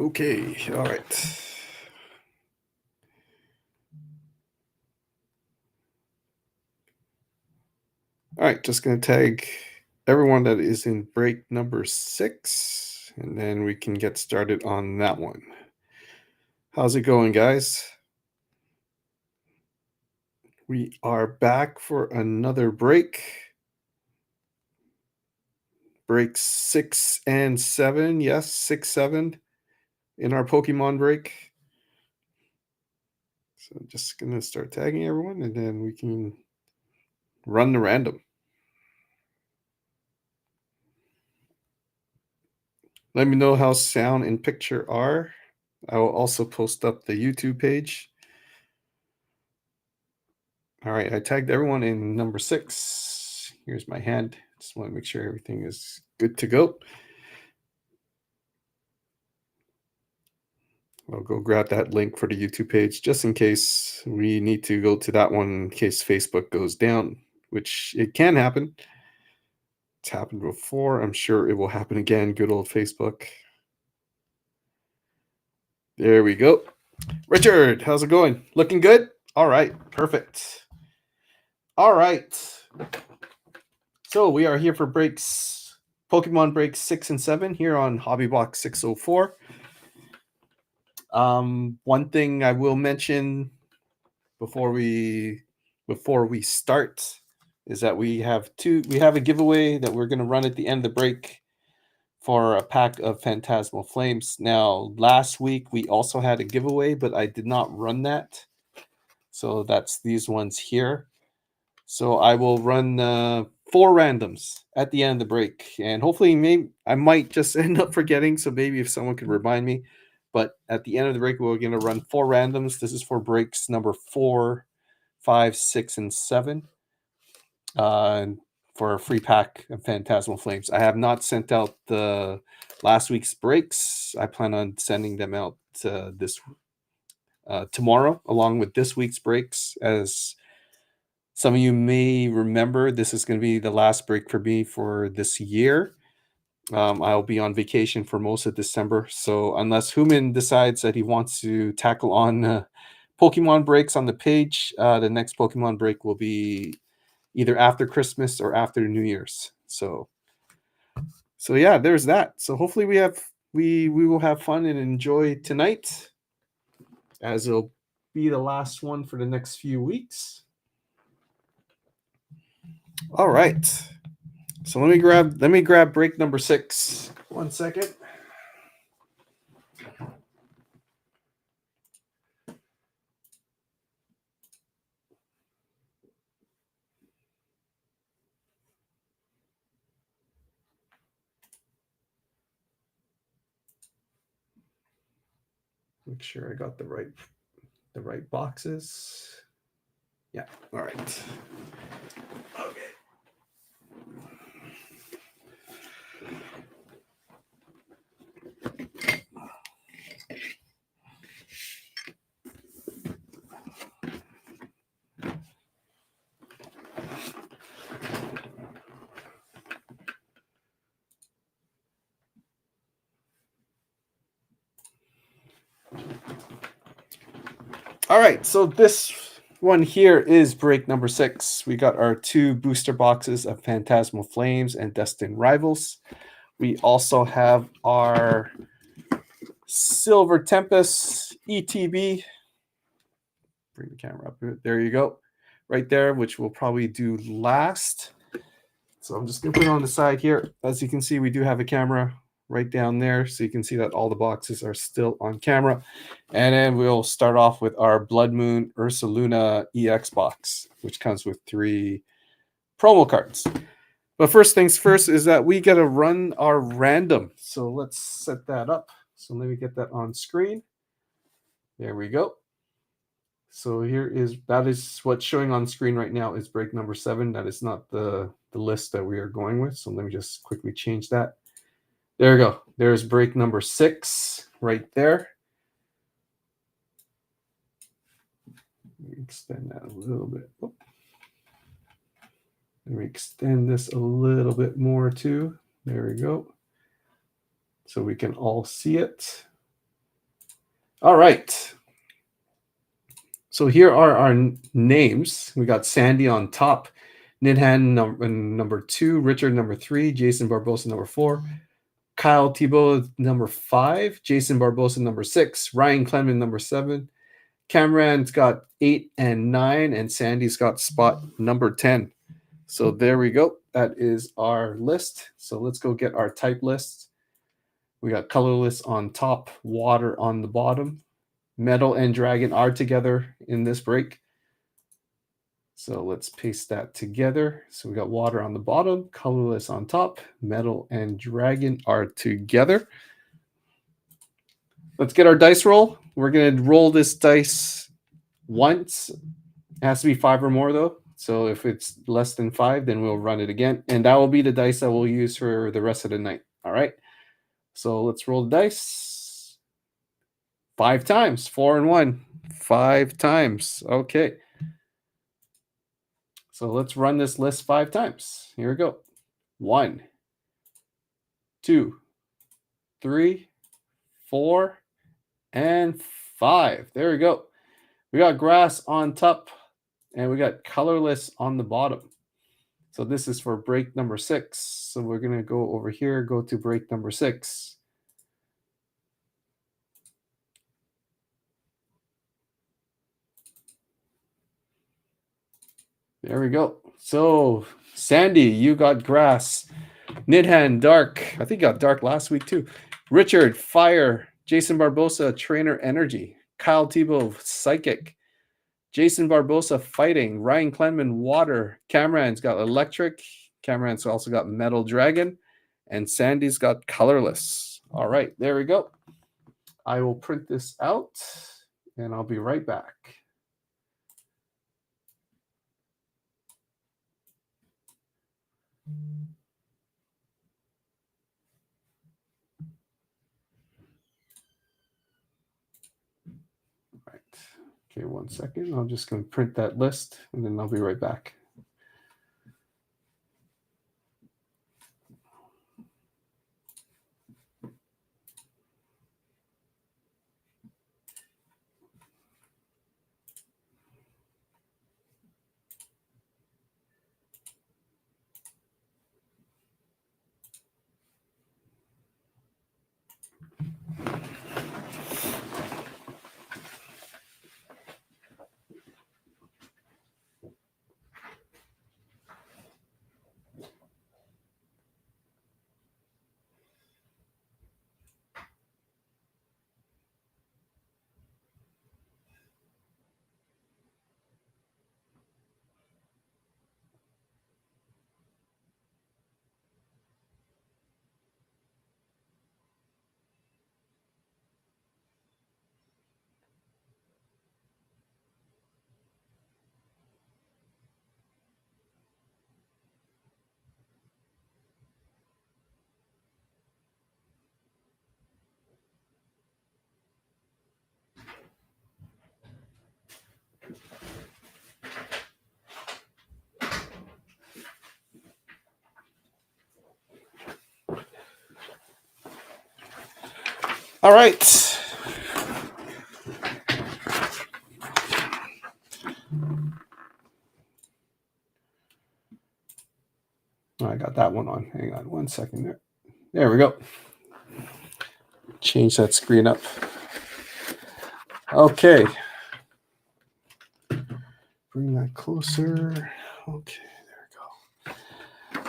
Okay, all right. All right, just going to tag everyone that is in break number 6, and then we can get started on that one. How's it going, guys? We are back for another break. Break 6 and 7. Yes, 6, 7 in our Pokemon break. So I'm just going to start tagging everyone, and then we can run the random. Let me know how sound and picture are. I will also post up the YouTube page. All right, I tagged everyone in number 6. Here's my hand. Just want to make sure everything is good to go. I'll go grab that link for the YouTube page just in case we need to go to that one in case Facebook goes down, which it can happen. It's happened before. I'm sure it will happen again. Good old Facebook. There we go. Richard, how's it going? Looking good? All right, perfect. All right. So we are here for breaks, Pokemon breaks 6 and 7 here on Hobbybox604. One thing I will mention before we start is that we have a giveaway that we're going to run at the end of the break for a pack of Phantasmal Flames. Now, last week we also had a giveaway, but I did not run that. So that's these ones here. So I will run 4 randoms at the end of the break, and hopefully I might just end up forgetting, so maybe if someone could remind me. But at the end of the break, we're going to run 4 randoms. This is for breaks number 4, 5, 6, and 7 for a free pack of Phantasmal Flames. I have not sent out the last week's breaks. I plan on sending them out tomorrow, along with this week's breaks. As some of you may remember, this is going to be the last break for me for this year. I'll be on vacation for most of December. So unless Human decides that he wants to tackle on Pokemon breaks on the page, the next Pokemon break will be either after Christmas or after New Year's. So yeah, there's that. So hopefully we will have fun and enjoy tonight, as it'll be the last one for the next few weeks. All right. So let me grab break number 6. 1 second. Make sure I got the right boxes. Yeah. All right. Okay. All right, so this one here is break number 6. We got our 2 booster boxes of Phantasmal Flames and Destined Rivals. We also have our Silver Tempest ETB. Bring the camera up. There you go. Right there, which we'll probably do last. So I'm just going to put it on the side here. As you can see, we do have a camera right down there, so you can see that all the boxes are still on camera. And then we'll start off with our Blood Moon Ursaluna EX box, which comes with 3 promo cards. But first things first is that we got to run our random. So let's set that up. So let me get that on screen. There we go. So that is what's showing on screen right now is break number 7. That is not the list that we are going with. So let me just quickly change that. There we go. There's break number 6 right there. Let me extend that a little bit. Let me extend this a little bit more too. There we go. So we can all see it. All right. So here are our names. We got Sandy on top, Ninhan number 2, Richard number 3, Jason Barbosa number 4, Kyle Thibault number 5, Jason Barbosa number 6, Ryan Clement number 7, Cameron's got 8 and 9, and Sandy's got spot number 10. So there we go. That is our list. So let's go get our type list. We got colorless on top, water on the bottom. Metal and dragon are together in this break. So let's paste that together. So we got water on the bottom, colorless on top, metal and dragon are together. Let's get our dice roll. We're going to roll this dice once. It has to be 5 or more though. So if it's less than 5, then we'll run it again. And that will be the dice that we'll use for the rest of the night. All right. So let's roll the dice 5 times, 4 and 1, 5 times. Okay. So let's run this list 5 times. Here we go. 1, 2, 3, 4, and 5. There we go. We got grass on top and we got colorless on the bottom. So this is for break number 6. So we're going to go over here, go to break number 6. There we go. So Sandy, you got grass. Nidhan, dark. I think you got dark last week too. Richard, fire. Jason Barbosa, trainer, energy. Kyle Thibault, psychic. Jason Barbosa, fighting. Ryan Clement, water. Cameron's got electric. Cameron's also got metal dragon. And Sandy's got colorless. All right, there we go. I will print this out and I'll be right back. Right. Okay, 1 second. I'm just going to print that list and then I'll be right back. All right. Oh, I got that one on. Hang on 1 second there. There we go. Change that screen up. Okay. Bring that closer. Okay, there we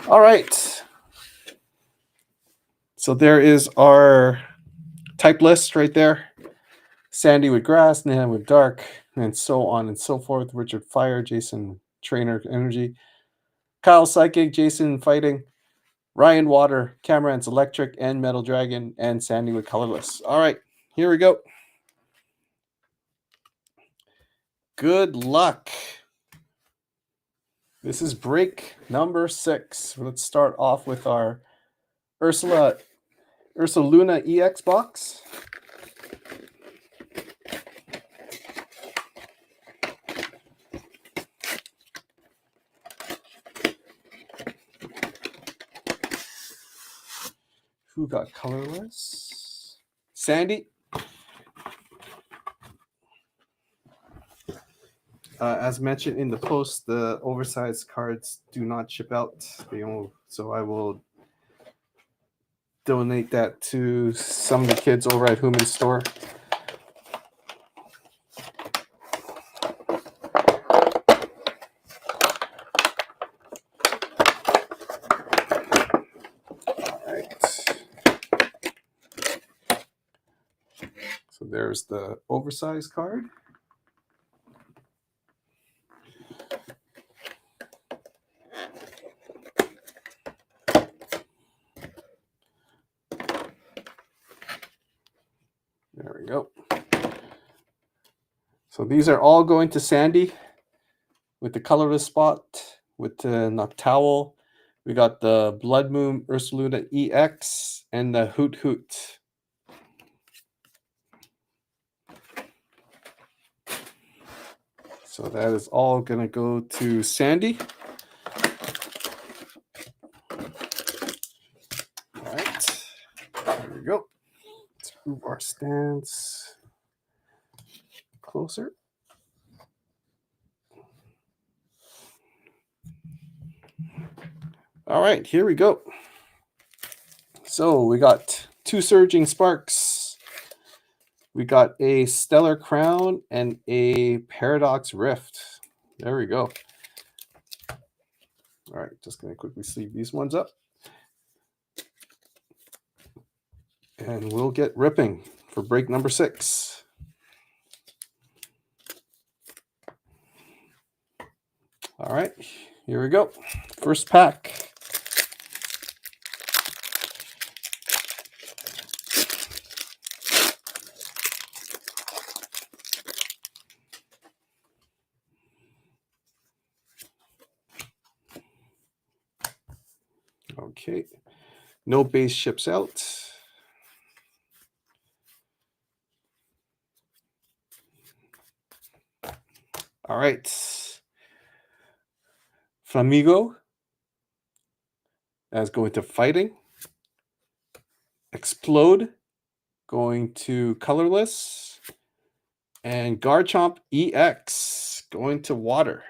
go. All right. So there is our type list right there. Sandy with grass, Nan with dark, and so on and so forth. Richard fire, Jason trainer energy, Kyle psychic, Jason fighting, Ryan water, Cameron's electric and metal dragon, and Sandy with colorless. All right, here we go. Good luck. This is break number 6. Let's start off with our Ursa Luna EX box. Who got colorless? Sandy. As mentioned in the post, the oversized cards do not ship out. So I will donate that to some of the kids over at Human Store. So there's the oversized card. There we go. So these are all going to Sandy with the colorless spot, with the Noctowl. We got the Blood Moon Ursaluna EX and the Hoot Hoot. So that is all going to go to Sandy. All right. There we go. Let's move our stands closer. All right, here we go. So we got 2 Surging Sparks. We got a Stellar Crown and a Paradox Rift. There we go. All right, just going to quickly sleeve these ones up. And we'll get ripping for break number 6. All right, here we go. First pack. Okay, no base ships out. All right, Flamigo. That's going to Fighting. Explode, going to Colorless. And Garchomp EX, going to Water.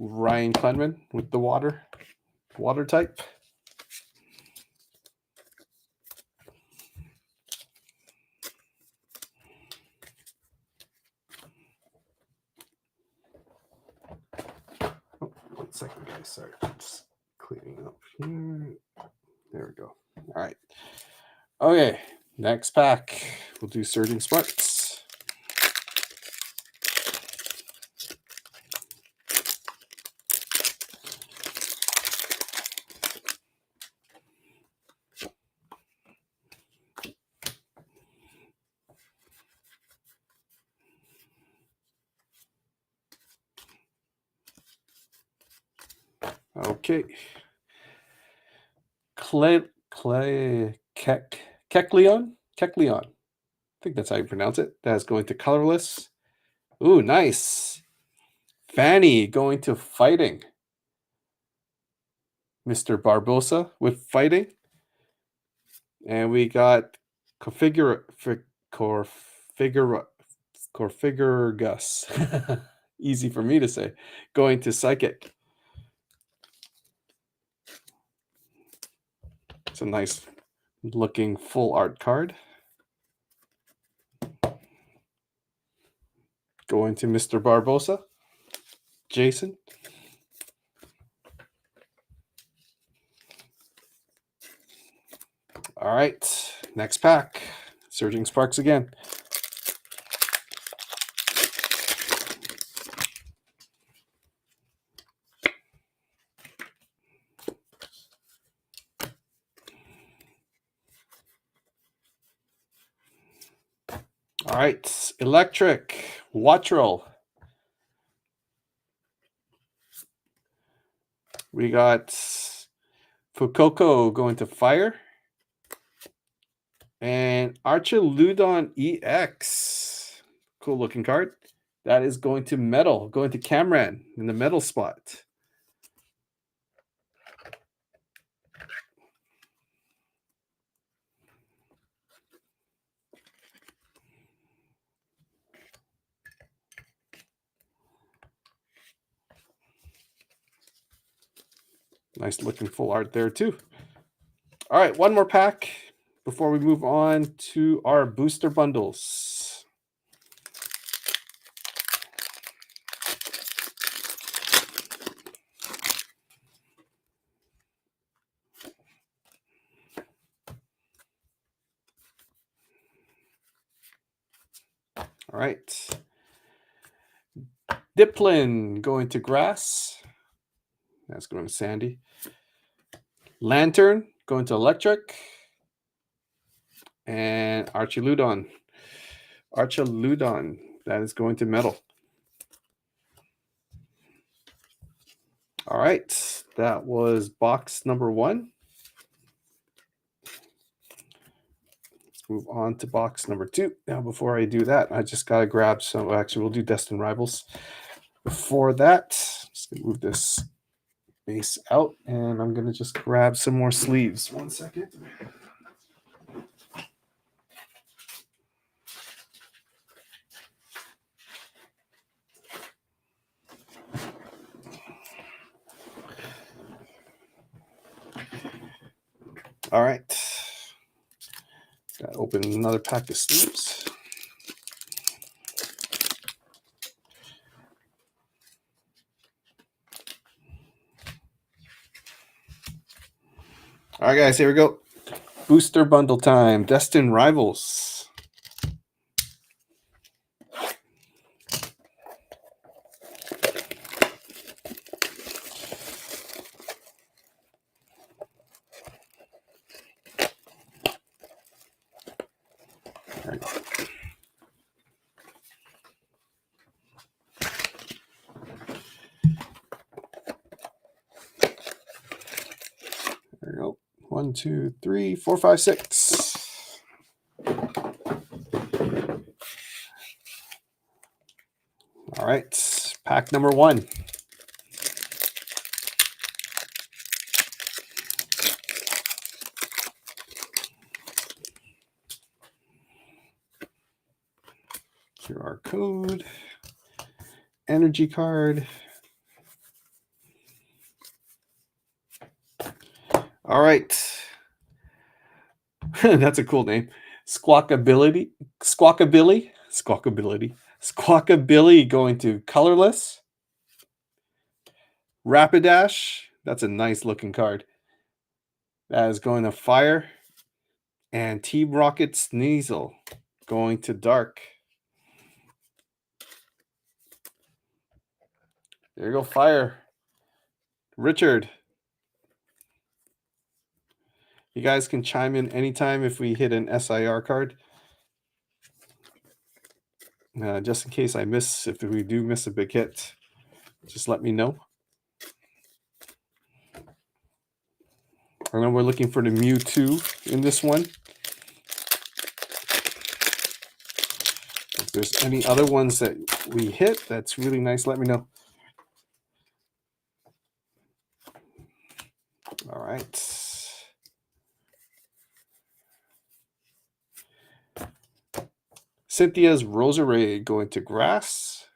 Ryan Klenman with the water type. Oh, 1 second, guys. Sorry, just cleaning up here. There we go. All right. Okay, next pack. We'll do Surging Sparks. Okay. Kecleon? Kecleon. I think that's how you pronounce it. That's going to Colorless. Ooh, nice. Fanny going to Fighting. Mr. Barbosa with Fighting. And we got Corfiguragus. Easy for me to say. Going to Psychic. It's a nice looking full art card. Going to Mr. Barbosa. Jason. All right, next pack. Surging Sparks again. All right, Electric, Wattrel. We got Fuecoco going to Fire. And Archaludon EX. Cool looking card. That is going to Metal, going to Cameron in the Metal spot. Nice looking full art there too. All right, one more pack before we move on to our booster bundles. All right. Diplin going to grass. That's going to Sandy. Lantern going to electric. And Archiludon. Archiludon. That is going to metal. All right. That was box number 1. Let's move on to box number 2. Now, before I do that, I just got to grab some. Actually, we'll do Destined Rivals. Before that, just going to move this base out, and I'm going to just grab some more sleeves. 1 second. All right. Got to open another pack of sleeves. All right, guys, here we go. Booster bundle time. Destined Rivals. There we go. 1, 2, 3, 4, 5, 6. All right, pack number 1. QR code, energy card. All right. That's a cool name. Squawkability going to colorless. Rapidash, that's a nice looking card. That is going to fire. And Team Rocket Sneasel going to dark. There you go, fire. Richard. You guys can chime in anytime if we hit an SIR card. Just in case I miss, if we do miss a big hit, just let me know. I know we're looking for the Mewtwo in this one. If there's any other ones that we hit, that's really nice. Let me know. All right. Cynthia's Roserade going to grass.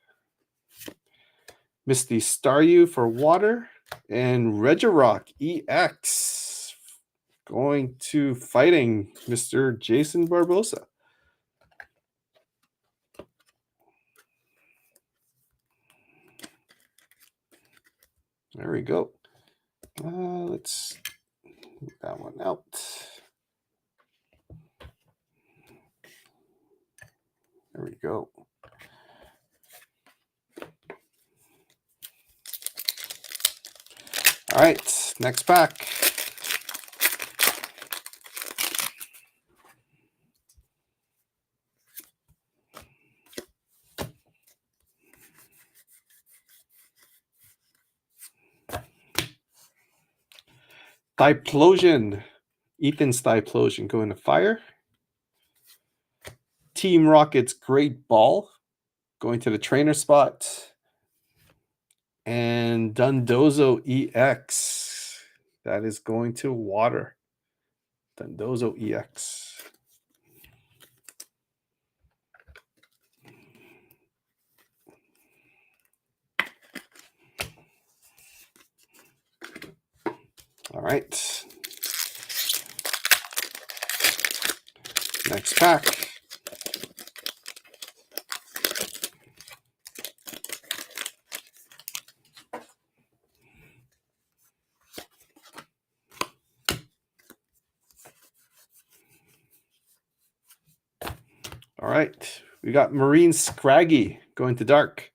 Misty Staryu for water. And Regirock EX going to fighting Mr. Jason Barbosa. There we go. Let's move that one out. There we go. All right, next pack. Thiplosion. Ethan's Thiplosion going to fire. Team Rocket's Great Ball going to the trainer spot. And Dundozo EX. That is going to water. Dundozo EX. All right. Next pack. All right. We got Marine Scraggy going to dark.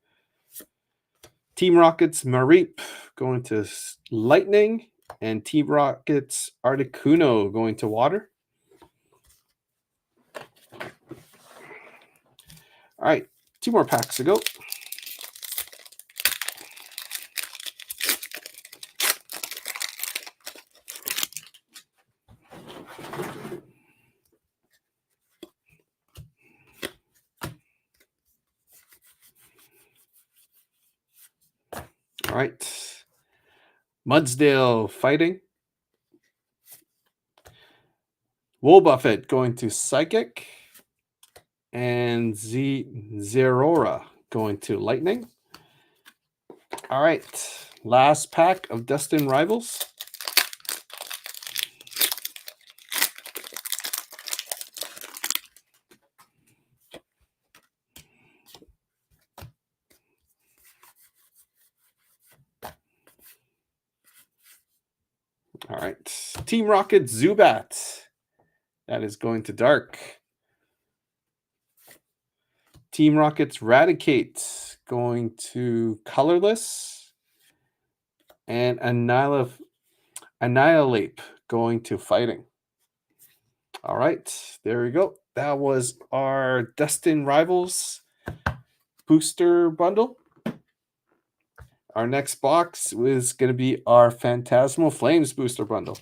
Team Rockets Mareep going to lightning. And Team Rockets Articuno going to water. All right. 2 more packs to go. All right. Mudsdale fighting. Wool Buffett going to Psychic. And Zerora going to Lightning. All right. Last pack of Destin Rivals. All right. Team Rocket Zubat. That is going to dark. Team Rockets Radicate going to colorless. And Annihilate going to fighting. All right. There we go. That was our Destin Rivals booster bundle. Our next box is going to be our Phantasmal Flames booster bundle.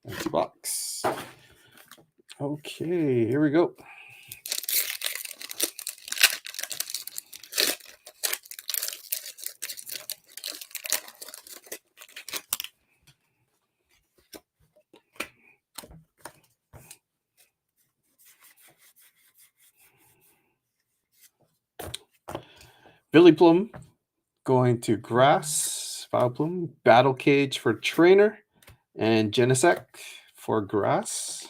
Empty box. Okay, here we go. Billy Plum going to Grass. Vileplume. Battle Cage for Trainer. And Genesect for Grass.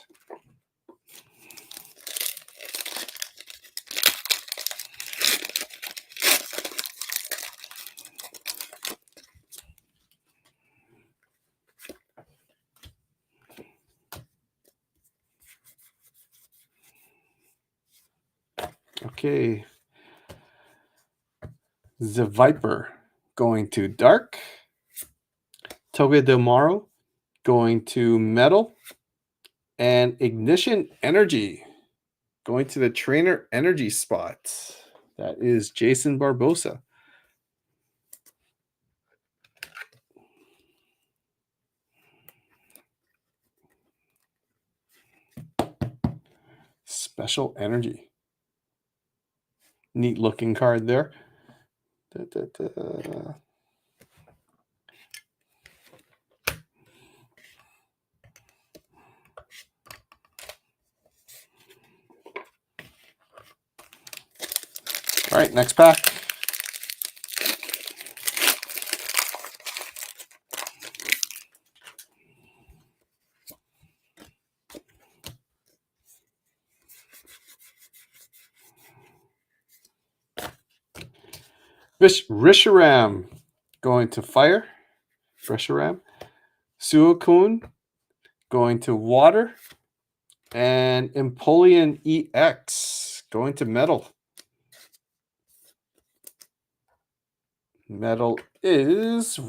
Okay. The Viper going to Dark. Togedemaru going to Metal. And Ignition Energy going to the Trainer Energy spot. That is Jason Barbosa. Special Energy. Neat looking card there. All right, next pack. Risharam going to Fire. Risharam. Suicune going to Water. And Empoleon EX going to Metal. Metal is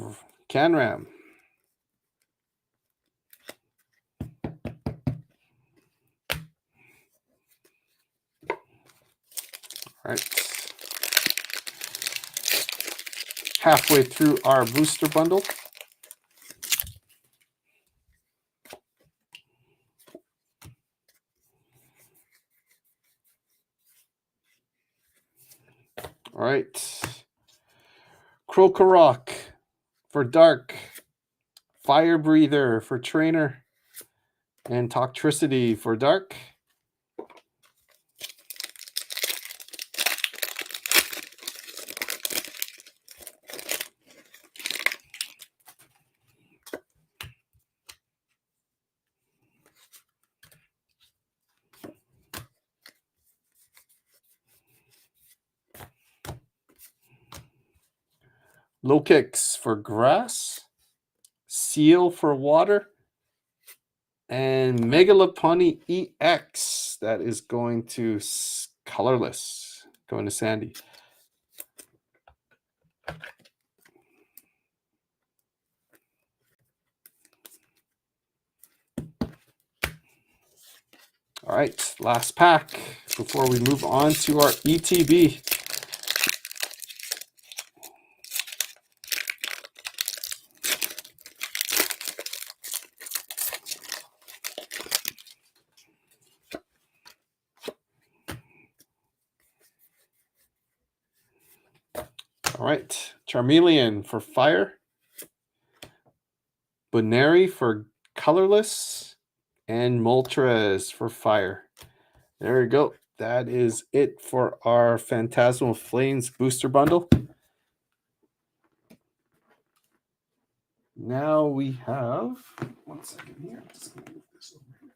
Canram. All right. Halfway through our booster bundle. All right. Krokorok for Dark. Fire Breather for Trainer, and Toxtricity for Dark. Low Kicks for Grass, Seal for Water, and Megalopony EX. That is going to Colorless, going to Sandy. All right, last pack before we move on to our ETB. All right, Charmeleon for Fire, Boneri for Colorless, and Moltres for Fire. There we go. That is it for our Phantasmal Flames booster bundle. Now we have, one second here. Just gonna move this over here.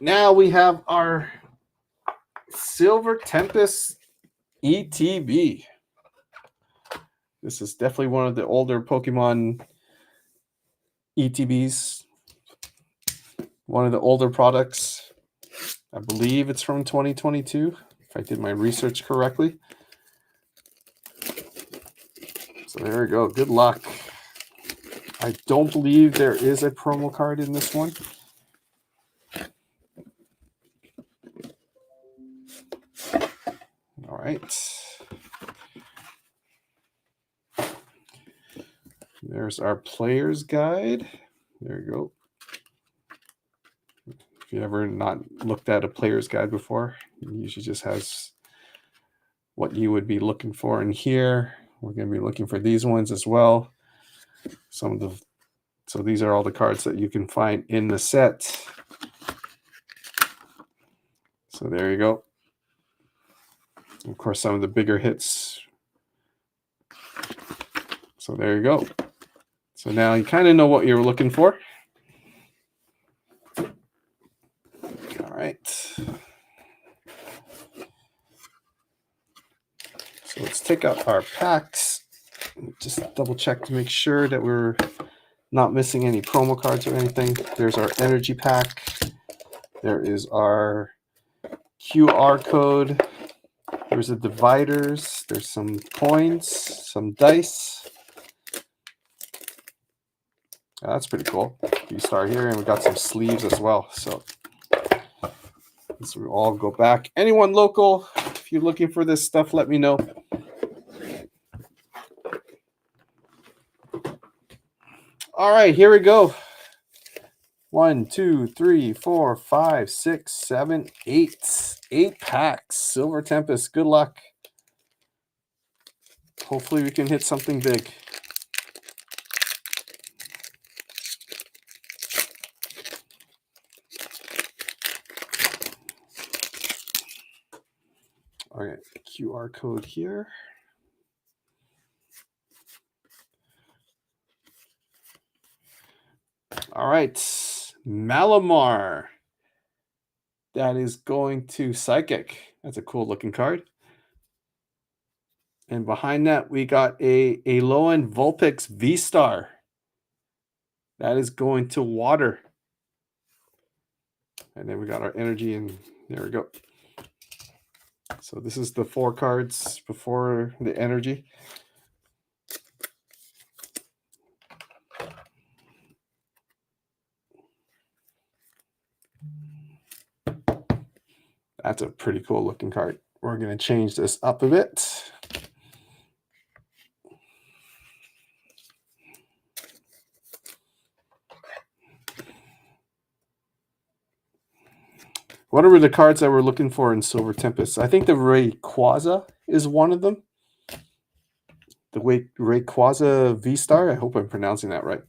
Now we have our Silver Tempest ETB. This is definitely one of the older Pokemon ETBs. One of the older products. I believe it's from 2022, if I did my research correctly. So there we go. Good luck. I don't believe there is a promo card in this one. All right. There's our player's guide. There you go. If you ever not looked at a player's guide before, it usually just has what you would be looking for in here. We're going to be looking for these ones as well. So these are all the cards that you can find in the set. So there you go. Of course, some of the bigger hits. So there you go. So now you kind of know what you're looking for. All right. So let's take out our packs. Just double check to make sure that we're not missing any promo cards or anything. There's our energy pack. There is our QR code. There's the dividers. There's some coins, some dice. That's pretty cool. You start here, and we got some sleeves as well. So we all go back. Anyone local, if you're looking for this stuff, let me know. All right, here we go. 1, 2, 3, 4, 5, 6, 7, 8. 8 packs. Silver Tempest. Good luck. Hopefully we can hit something big. All right, QR code here. All right, Malamar. That is going to Psychic. That's a cool looking card. And behind that, we got a Alolan Vulpix V-Star. That is going to Water. And then we got our energy, and there we go. So this is the 4 cards before the energy. That's a pretty cool looking card. We're going to change this up a bit. What are the cards that we're looking for in Silver Tempest? I think the Rayquaza is one of them. The Rayquaza V-Star. I hope I'm pronouncing that right.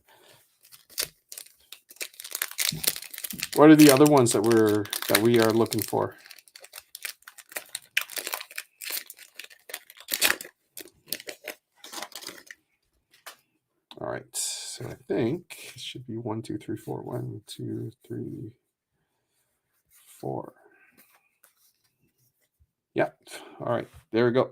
What are the other ones that we are looking for? All right, so I think it should be 1, 2, 3, 4. 1, 2, 3, 4. Yep. All right, there we go.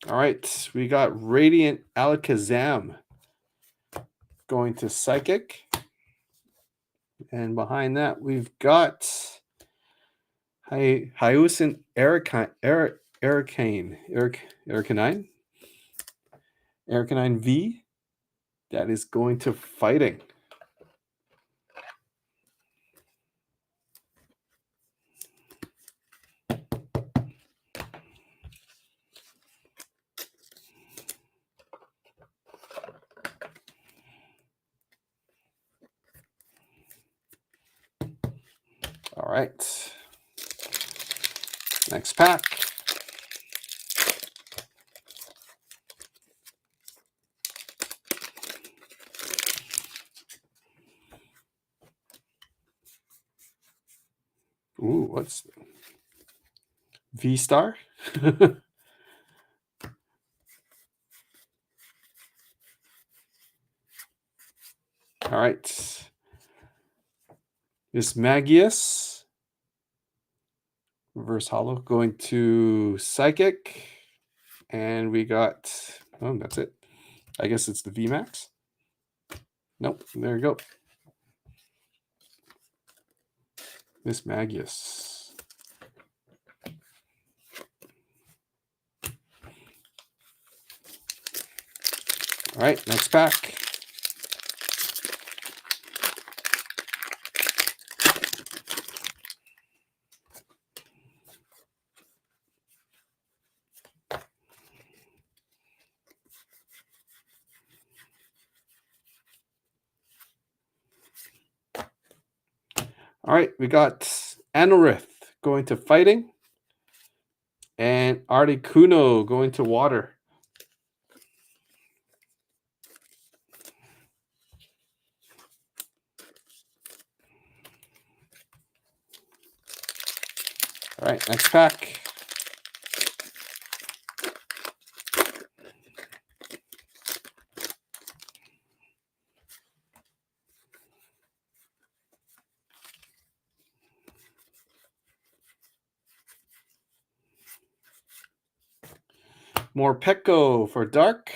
All right, we got Radiant Alakazam going to Psychic. And behind that, we've got Hyusin Ericanine V. That is going to Fighting. All right. Next pack. Ooh, what's V-Star? All right. This Magius. Reverse Hollow going to Psychic. And we got, oh, that's it. I guess it's the VMAX. Nope, there you go. Miss Magius. All right, next pack. All right, we got Anorith going to Fighting. And Articuno going to Water. All right, next pack. More Petco for Dark.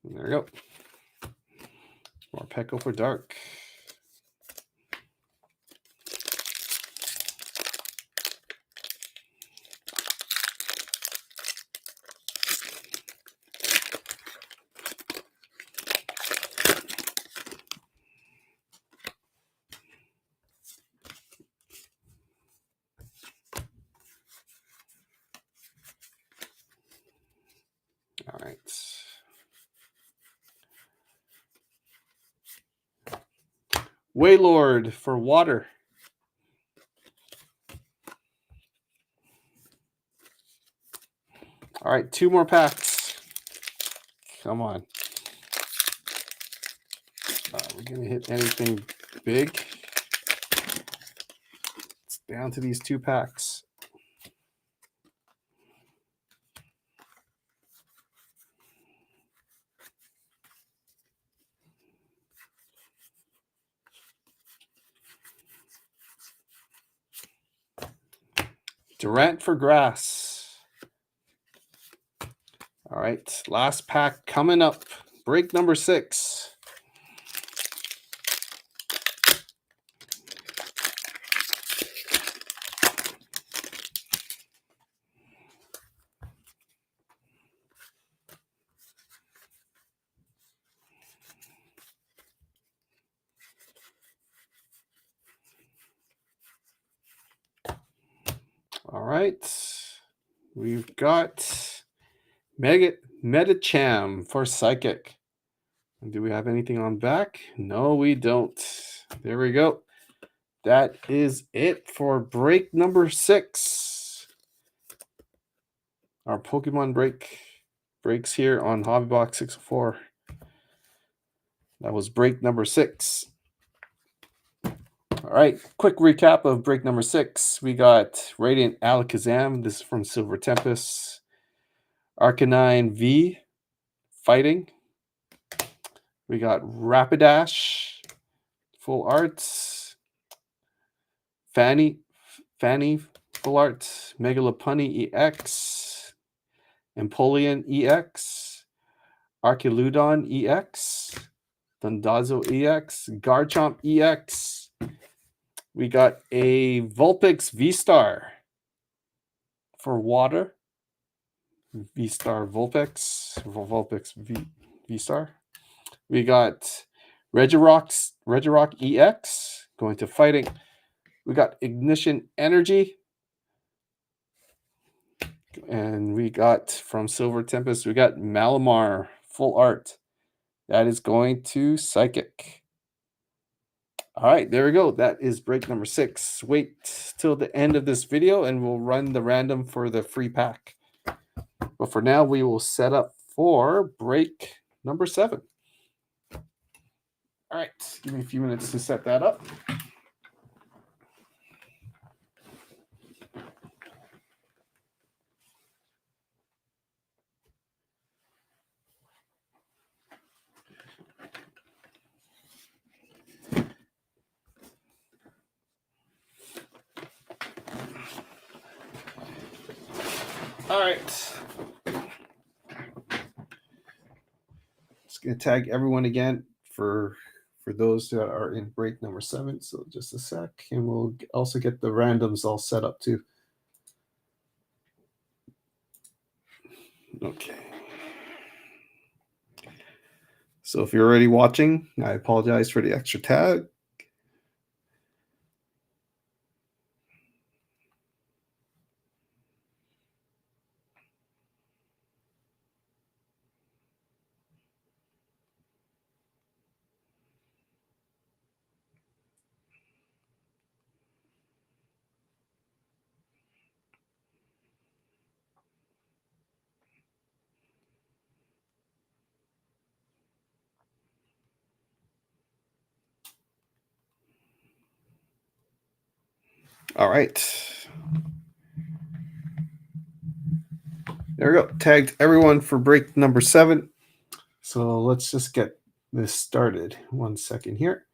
There we go. More Petco for Dark. All right. Waylord for Water. All right, 2 more packs. Come on. We're going to hit anything big. It's down to these 2 packs. Durant for Grass. All right, last pack coming up. Break number 6. All right. We've got Medicham for Psychic. And do we have anything on back? No, we don't. There we go. that is it for break number 6. Our Pokemon breaks here on Hobbybox604. That was break number 6. All right, quick recap of break number 6. We got Radiant Alakazam. This is from Silver Tempest. Arcanine V fighting. We got Rapidash, full arts. Fanny, full art. Megalopunny EX. Empoleon EX. Archeludon EX. Dondozo EX. Garchomp EX. We got a Vulpix V-Star for water. V-Star Vulpix. Vulpix V-Star. We got Regirock EX going to fighting. We got Ignition Energy. And we got from Silver Tempest, we got Malamar full art. That is going to Psychic. All right, there we go. That is break number 6. Wait till the end of this video and we'll run the random for the free pack. But for now, we will set up for break number 7. All right, give me a few minutes to set that up. All right. Just going to tag everyone again for those that are in break number 7. So just a sec, and we'll also get the randoms all set up too. Okay. So if you're already watching, I apologize for the extra tag. All right. There we go. Tagged everyone for break number 7. So let's just get this started. 1 second here.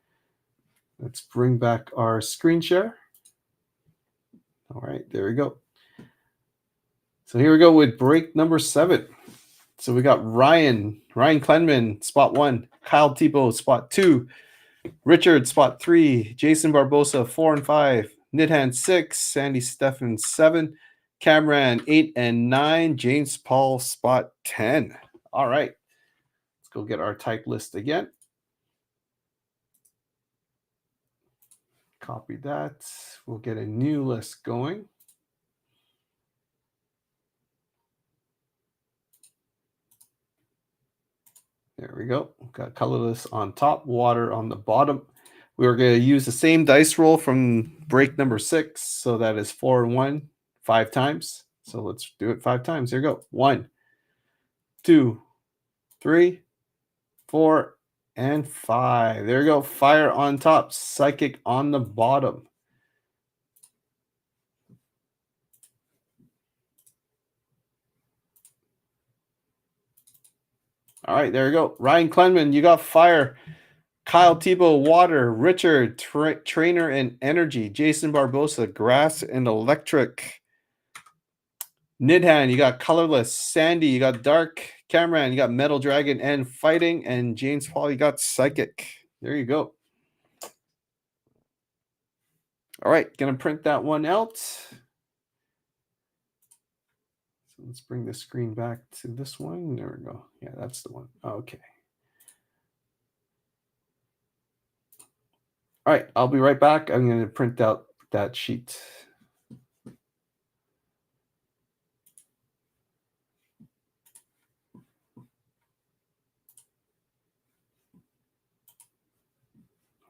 Let's bring back our screen share. All right, there we go. So here we go with break number 7. So we got Ryan Klenman, spot 1, Kyle Tebow, spot 2, Richard, spot 3, Jason Barbosa, 4 and 5, Nidhan, 6, Sandy Steffen, 7, Cameron, 8 and 9, James Paul, spot 10. All right, let's go get our type list again. Copy that. We'll get a new list going. There we go. Got colorless on top, water on the bottom. We are going to use the same dice roll from break number 6. So that is 4 and 1, 5 times. So let's do it 5 times. Here we go. 1, 2, 3, 4, and 5. There we go. Fire on top, psychic on the bottom. All right, there we go. Ryan Klenman, you got fire. Kyle Tebow, water. Richard, trainer and energy. Jason Barbosa, grass and electric. Nidhan, you got colorless. Sandy, you got dark. Cameron, you got metal dragon and fighting. And James Paul, you got psychic. There you go. All right, gonna print that one out. So let's bring the screen back to this one. There we go. Yeah, that's the one. Okay. All right, I'll be right back. I'm going to print out that sheet.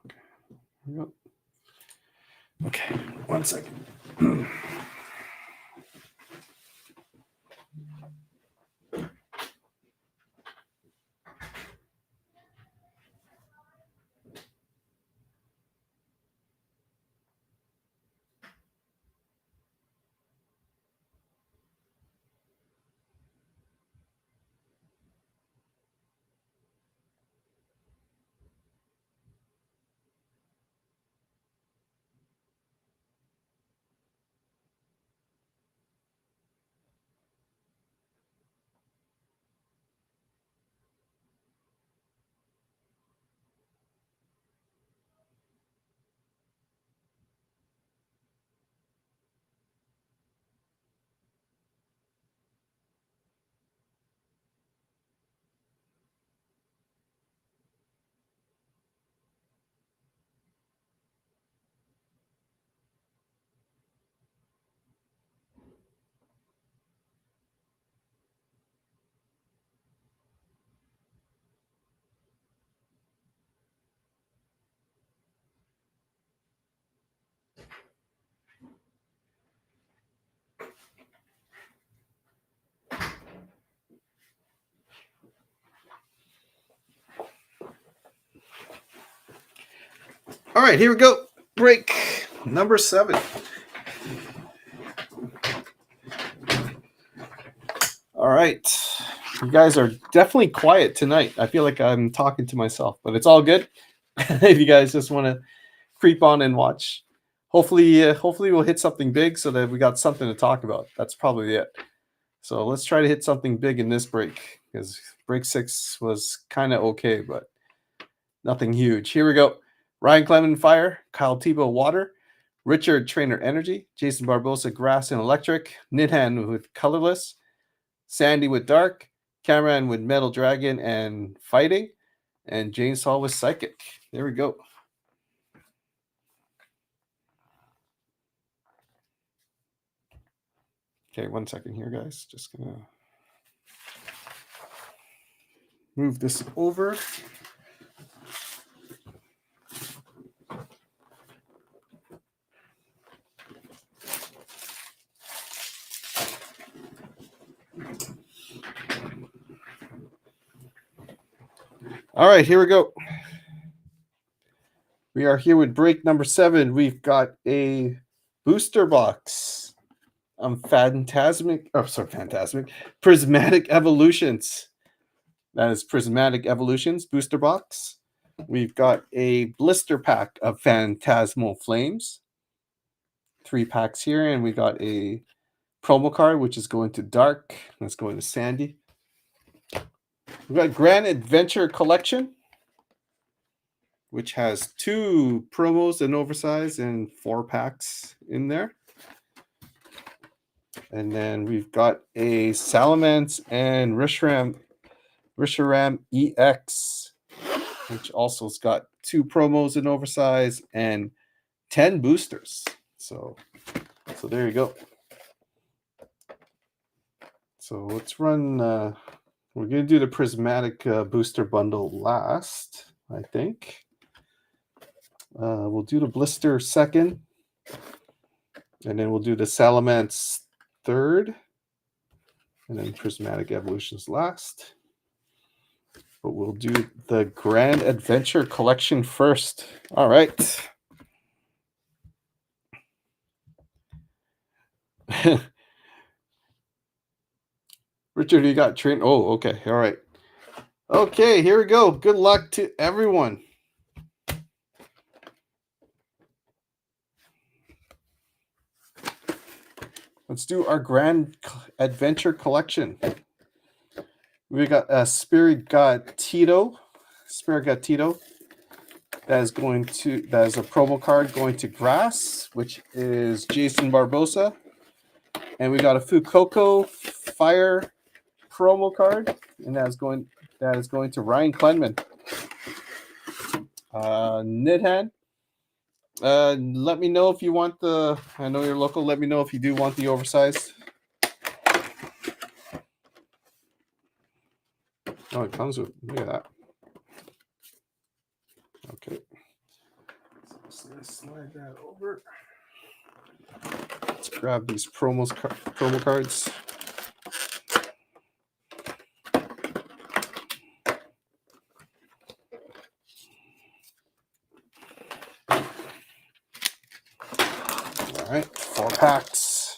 Okay. Here we go. Okay, 1 second. All right, here we go. Break number 7. All right. You guys are definitely quiet tonight. I feel like I'm talking to myself, but it's all good. If you guys just want to creep on and watch, hopefully we'll hit something big so that we got something to talk about. That's probably it. So let's try to hit something big in this break, because break 6 was kind of okay, but nothing huge. Here we go. Ryan Clement Fire, Kyle Tebow Water, Richard Trainer Energy, Jason Barbosa Grass and Electric, Nidhan with Colorless, Sandy with Dark, Cameron with Metal Dragon and Fighting, and James Hall with Psychic. There we go. Okay, 1 second here, guys. Just gonna move this over. All right, here we go. We are here with break number 7. We've got a booster box. Prismatic Evolutions. That is Prismatic Evolutions booster box. We've got a blister pack of Phantasmal Flames. 3 packs here, and we got a promo card, which is going to Dark. That's going to Sandy. We've got Grand Adventure Collection, which has 2 promos and oversized and 4 packs in there. And then we've got a Salamence and Risharam EX, which also has got 2 promos and oversized and 10 boosters. So there you go. So let's run. We're going to do the Prismatic booster bundle last, I think. We'll do the blister second, and then we'll do the Salamence third, and then Prismatic Evolutions last. But we'll do the Grand Adventure Collection first. All right. Richard, you got train. Oh, okay. All right. Okay, here we go. Good luck to everyone. Let's do our Grand Adventure Collection. We got a Spirit God Tito. That is a promo card going to Grass, which is Jason Barbosa. And we got a Fuecoco Fire promo card, and that is going to Ryan Clement. Nidhan. Let me know if you want I know you're local. Let me know if you do want the oversized. Oh, it comes with, look at that. Okay. So let's slide that over. Let's grab these promo cards. All right, 4 packs.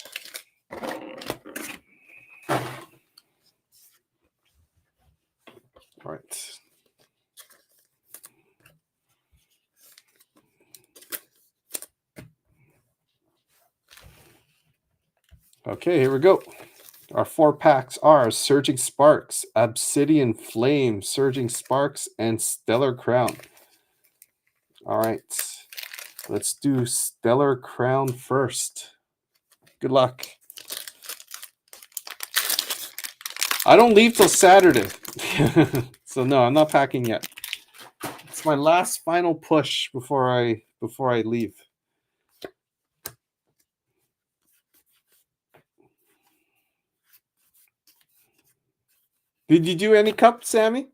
All right. Okay, here we go. Our 4 packs are Surging Sparks, Obsidian Flame, Surging Sparks, and Stellar Crown. All right, let's do Stellar Crown first. Good luck. I don't leave till Saturday. So no, I'm not packing yet. It's my last final push before I leave. Did you do any cups, Sammy?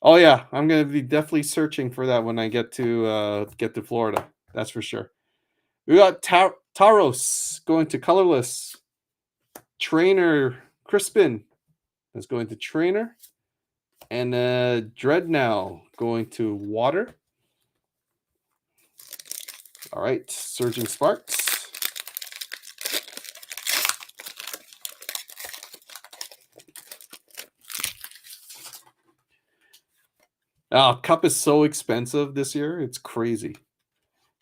Oh yeah, I'm gonna be definitely searching for that when I get to Florida. That's for sure. We got Taros going to colorless. Trainer Crispin is going to trainer, and Dreadnow going to water. All right, Surging Sparks. Oh, cup is so expensive this year. It's crazy.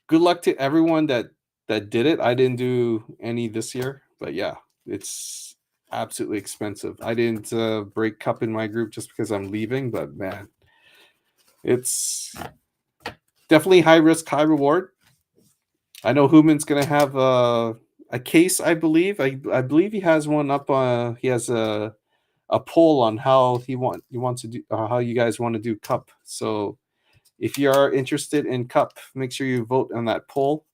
Good luck to everyone that did it. I didn't do any this year, but yeah, it's absolutely expensive. I didn't break cup in my group just because I'm leaving, but man, it's definitely high risk, high reward. I know Human's gonna have a case. I believe. I believe he has one up. He has a poll on how he wants to do how you guys want to do cup. So if you are interested in cup, make sure you vote on that poll.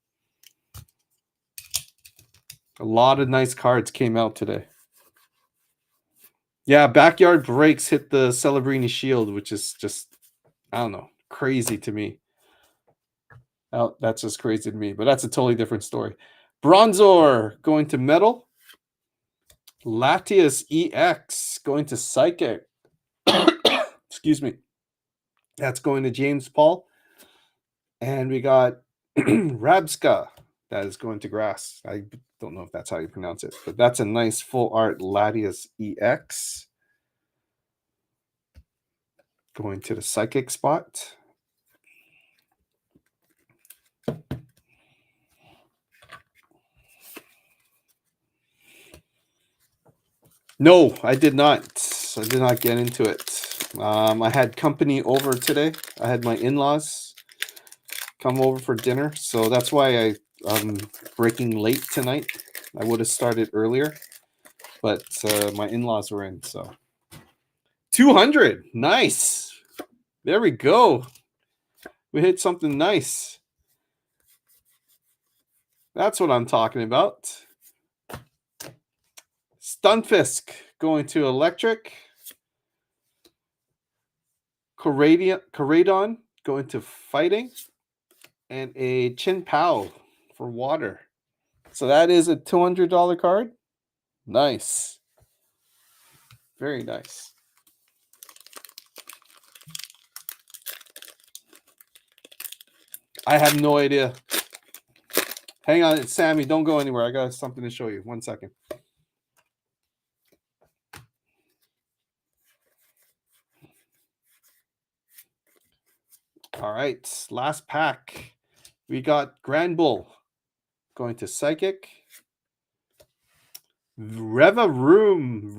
A lot of nice cards came out today. Yeah, Backyard Breaks hit the Celebrini Shield, which is just, I don't know, crazy to me. Oh, that's just crazy to me, but that's a totally different story. Bronzor going to Metal. Latias EX going to Psychic. Excuse me. That's going to James Paul. And we got Rabska. That is going to Grass. I don't know if that's how you pronounce it, but that's a nice full art Latias EX. Going to the Psychic spot. No, I did not. I did not get into it. I had company over today. I had my in-laws come over for dinner, so that's why I'm breaking late tonight. I would have started earlier, but my in-laws were in, so 200. Nice. There we go. We hit something nice. That's what I'm talking about. Stunfisk going to Electric. Corradon going to Fighting. And a Chin Pao for water. So that is a $200 card. Nice. Very nice. I have no idea. Hang on, Sammy, don't go anywhere. I got something to show you. 1 second. All right, last pack. We got Grand Bull going to Psychic. Reva Room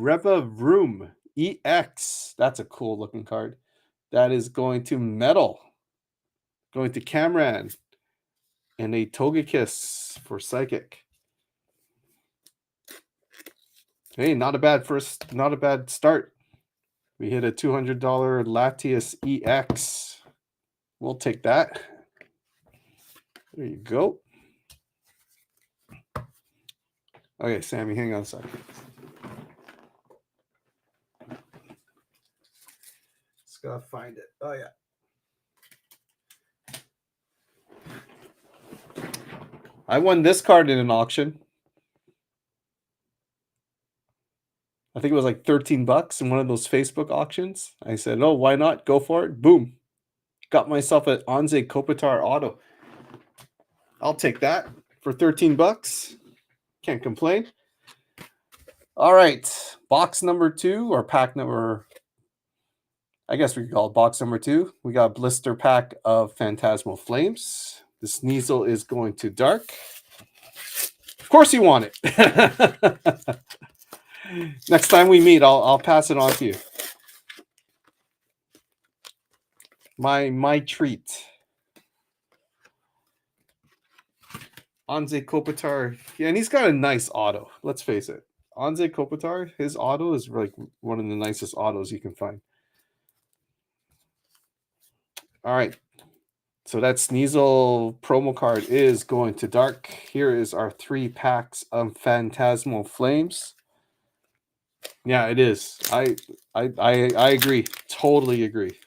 EX. That's a cool looking card. That is going to Metal. Going to Cameron. And a Togekiss for Psychic. Hey, not a bad start. We hit a $200 Latias EX. We'll take that. There you go. Okay, Sammy, hang on a second. Just gotta find it. Oh yeah. I won this card in an auction. I think it was like $13 in one of those Facebook auctions. I said, "Oh, why not? Go for it!" Boom, got myself an Anze Kopitar auto. I'll take that for $13. Can't complain. All right, box number 2 or pack number. I guess we could call it box number 2. We got a blister pack of Phantasmal Flames. The Sneasel is going to Dark. Of course you want it. Next time we meet, I'll pass it on to you. My treat. Anze Kopitar. Yeah, and he's got a nice auto. Let's face it. Anze Kopitar, his auto is like one of the nicest autos you can find. All right. So that Sneasel promo card is going to Dark. Here is our 3 packs of Phantasmal Flames. Yeah, it is. I agree. Totally agree.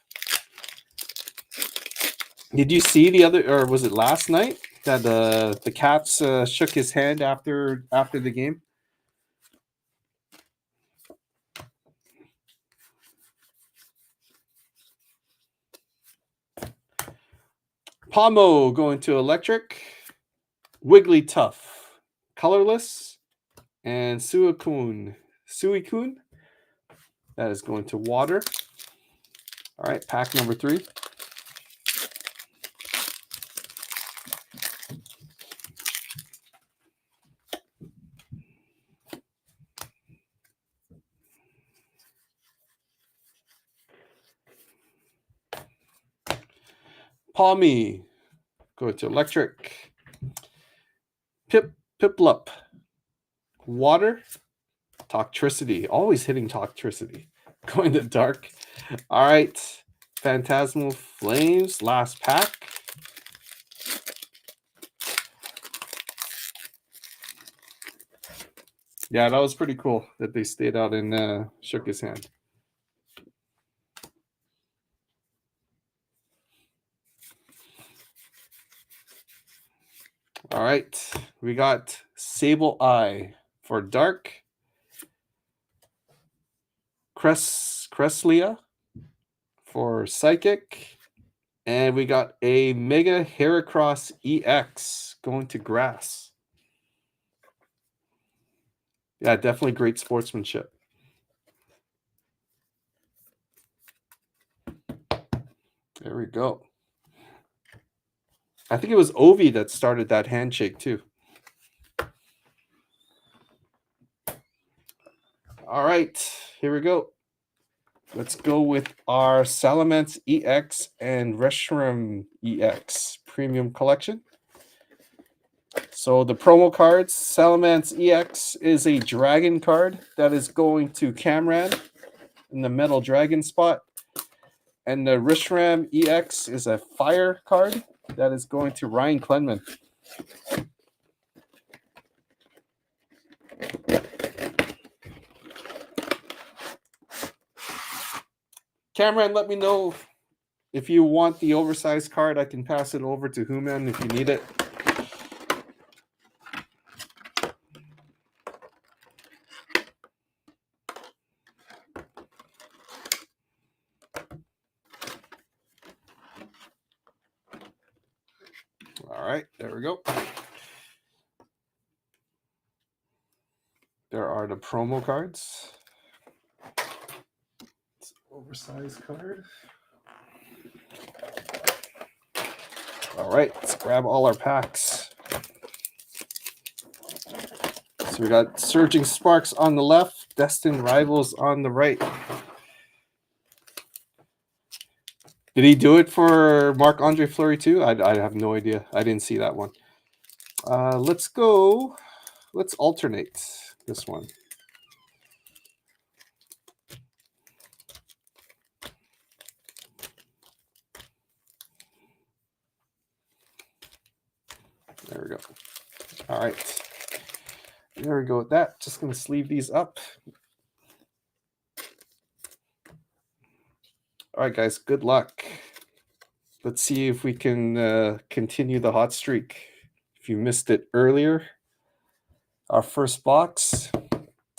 Did you see the other, or was it last night that the Caps shook his hand after the game? Pomo going to Electric, Wigglytuff, Colorless, and Suicune. That is going to Water. All right, pack number 3. Palmy going to Electric. Piplup, Water, Toxtricity. Always hitting Toxtricity. Going to Dark. All right, Phantasmal Flames, last pack. Yeah, that was pretty cool that they stayed out and shook his hand. All right, we got Sable Eye for Dark. Cresselia for Psychic. And we got a Mega Heracross EX going to Grass. Yeah, definitely great sportsmanship. There we go. I think it was Ovi that started that handshake too. All right, here we go. Let's go with our Salamence EX and Reshiram EX Premium Collection. So the promo cards, Salamence EX is a dragon card that is going to Camran in the metal dragon spot. And the Reshiram EX is a fire card that is going to Ryan Klenman. Cameron, let me know if you want the oversized card. I can pass it over to Human if you need it. All right, there we go. There are the promo cards. It's an oversized card. All right, let's grab all our packs. So we got Surging Sparks on the left, Destined Rivals on the right. Did he do it for Marc-Andre Fleury too? I have no idea. I didn't see that one. Let's go. Let's alternate this one. There we go. All right. There we go with that. Just going to sleeve these up. All right, guys. Good luck. Let's see if we can continue the hot streak. If you missed it earlier, our first box,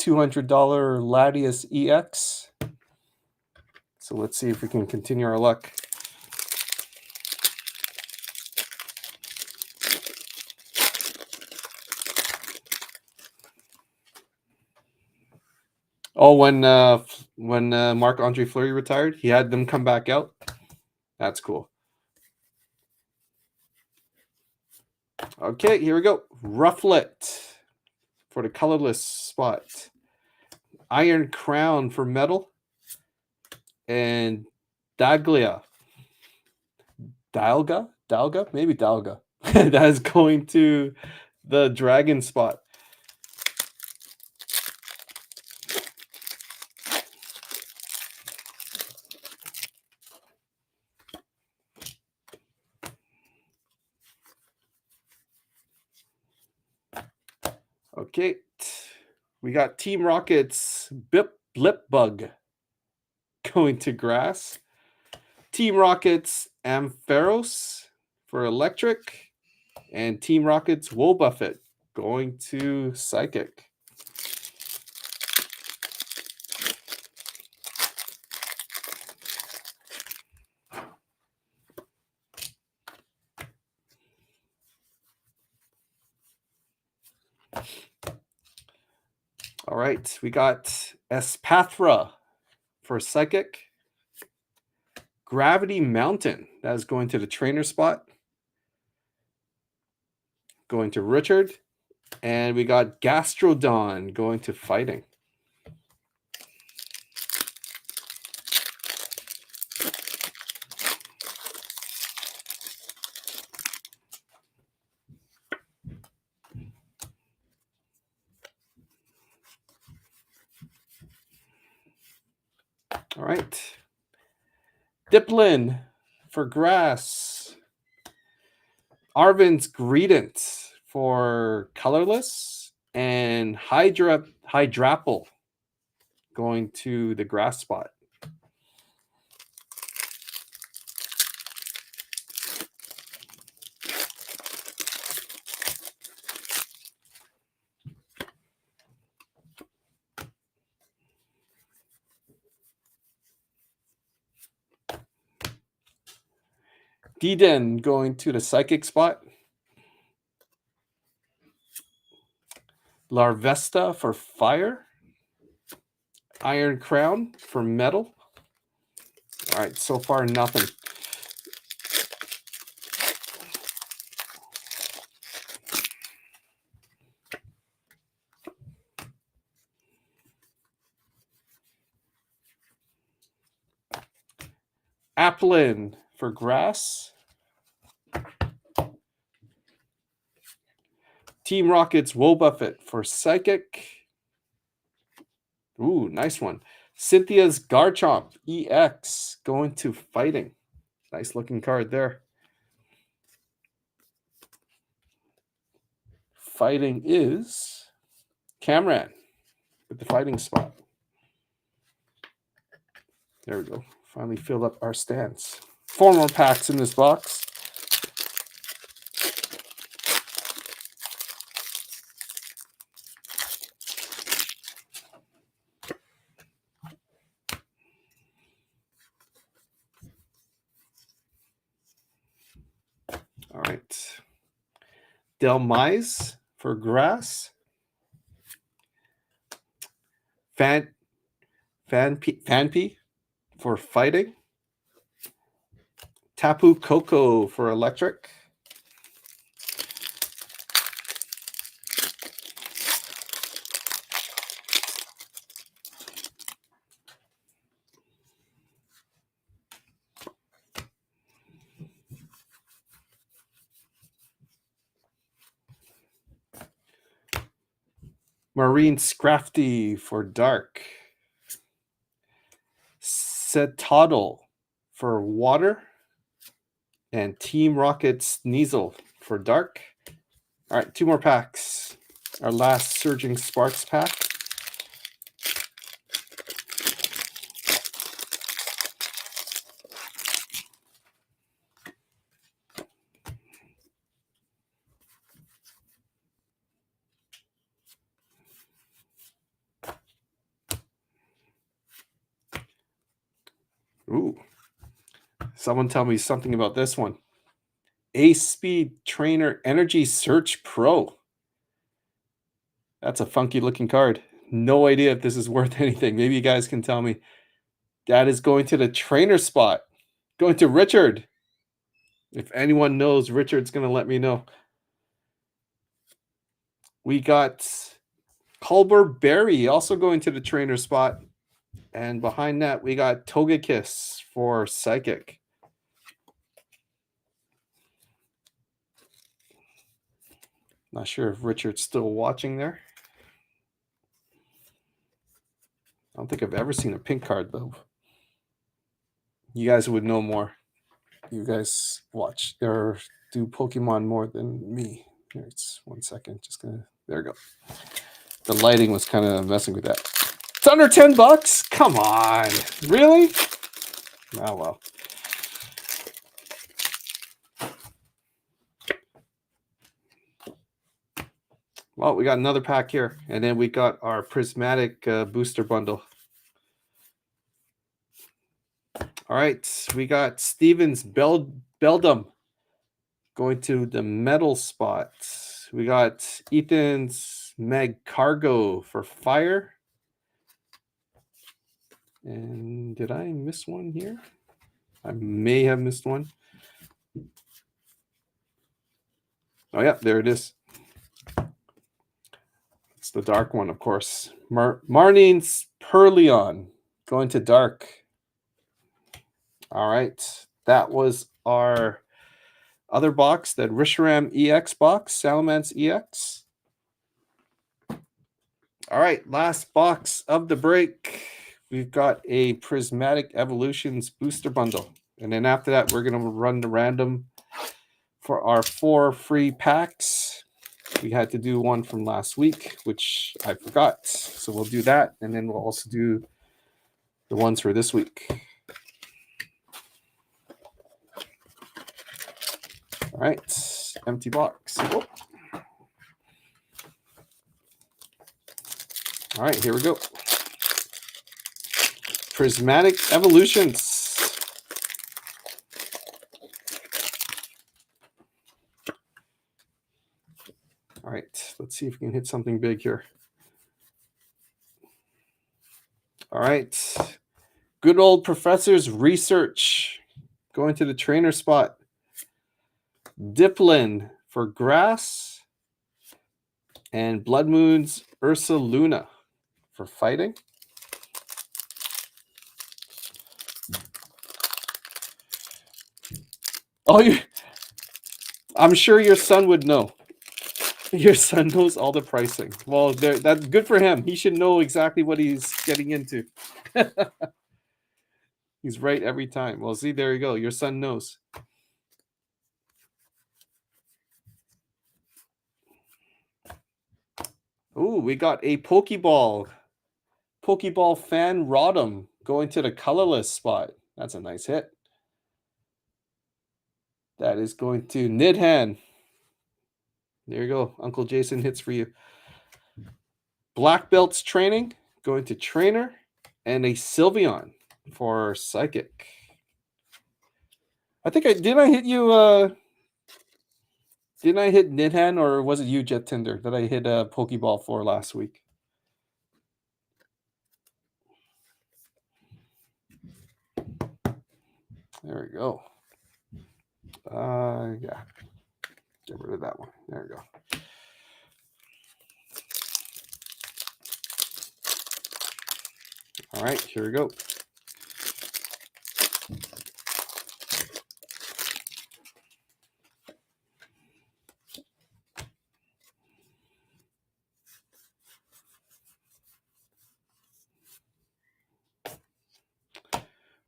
$200 Latias EX. So let's see if we can continue our luck. Oh, when Marc-Andre Fleury retired, he had them come back out. That's cool. Okay, here we go. Rufflet for the colorless spot. Iron Crown for metal. And Dalga, maybe Dalga. That is going to the dragon spot. Okay, we got Team Rocket's Blip Bug going to grass. Team Rocket's Ampharos for electric. And Team Rocket's Wobuffet going to psychic. All right, we got Espathra for psychic. Gravity Mountain, that is going to the trainer spot. Going to Richard. And we got Gastrodon going to fighting. All right. Diplin for grass. Arvin's Greedent for colorless. And Hydrapple going to the grass spot. Deden going to the psychic spot. Larvesta for fire. Iron Crown for metal. All right, so far nothing. Applin for grass. Team Rocket's Wobuffet for psychic. Ooh, nice one. Cynthia's Garchomp EX going to fighting. Nice looking card there. Fighting is Camran with the fighting spot. There we go. Finally filled up our stands. 4 more packs in this box. All right. Delmise for grass. Fanpy for fighting. Tapu Koko for electric. Marine Scrafty for dark. Setodle for water. And Team Rocket Sneasel for dark. All right, 2 more packs. Our last Surging Sparks pack. Someone tell me something about this one. Ace Speed Trainer Energy Search Pro. That's a funky looking card. No idea if this is worth anything. Maybe you guys can tell me. That is going to the trainer spot. Going to Richard. If anyone knows, Richard's going to let me know. We got Culber Berry also going to the trainer spot. And behind that, we got Togekiss for Psychic. Not sure if Richard's still watching there. I don't think I've ever seen a pink card, though. You guys would know more. You guys watch or do Pokemon more than me. Here, it's 1 second. Just gonna. There we go. The lighting was kind of messing with that. It's under $10. Come on, really? Oh well. Well, we got another pack here, and then we got our prismatic booster bundle. All right, we got Steven's Beldum going to the metal spot. We got Ethan's Meg Cargo for fire. And did I miss one here? I may have missed one. Oh, yeah, there it is. It's the dark one, of course. Marnine's Perleon going to dark. All right, that was our other box, that Risharam EX box, Salamence EX. All right, last box of the break. We've got a Prismatic Evolutions booster bundle. And then after that, we're going to run the random for our 4 free packs. We had to do one from last week, which I forgot. So we'll do that. And then we'll also do the ones for this week. All right, empty box. Oh. All right, here we go. Prismatic Evolutions. All right, let's see if we can hit something big here. All right, good old Professor's Research going to the trainer spot. Diplin for grass, and Blood Moon's Ursa Luna for fighting. Oh, I'm sure your son would know. Your son knows all the pricing. Well, that's good for him. He should know exactly what he's getting into. He's right every time. Well, see, there you go. Your son knows. Ooh, we got a Pokeball. Pokeball Fan Rodham going to the colorless spot. That's a nice hit. That is going to Nidhan. There you go. Uncle Jason hits for you. Black Belts Training going to Trainer, and a Sylveon for Psychic. I think didn't I hit you? Didn't I hit Nidhan, or was it you, Jet Tinder, that I hit a Pokeball for last week? There we go. Yeah. Get rid of that one. There we go. All right, here we go.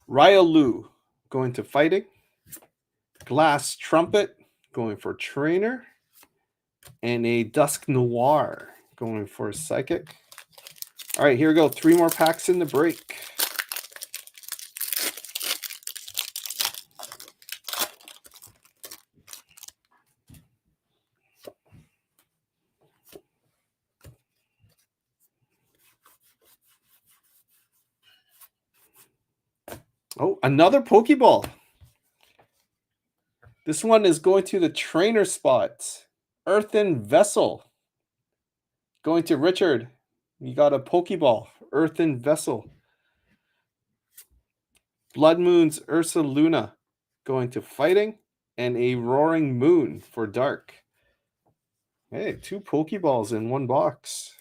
Riolu going to fighting. Glass Trumpet going for trainer. And a Dusk Noir going for Psychic. All right, here we go. 3 more packs in the break. Oh, another Pokeball. This one is going to the trainer spot. Earthen Vessel. Going to Richard. You got a Pokeball. Earthen Vessel. Blood Moon's Ursa Luna. Going to Fighting. And a Roaring Moon for Dark. Hey, 2 Pokeballs in one box.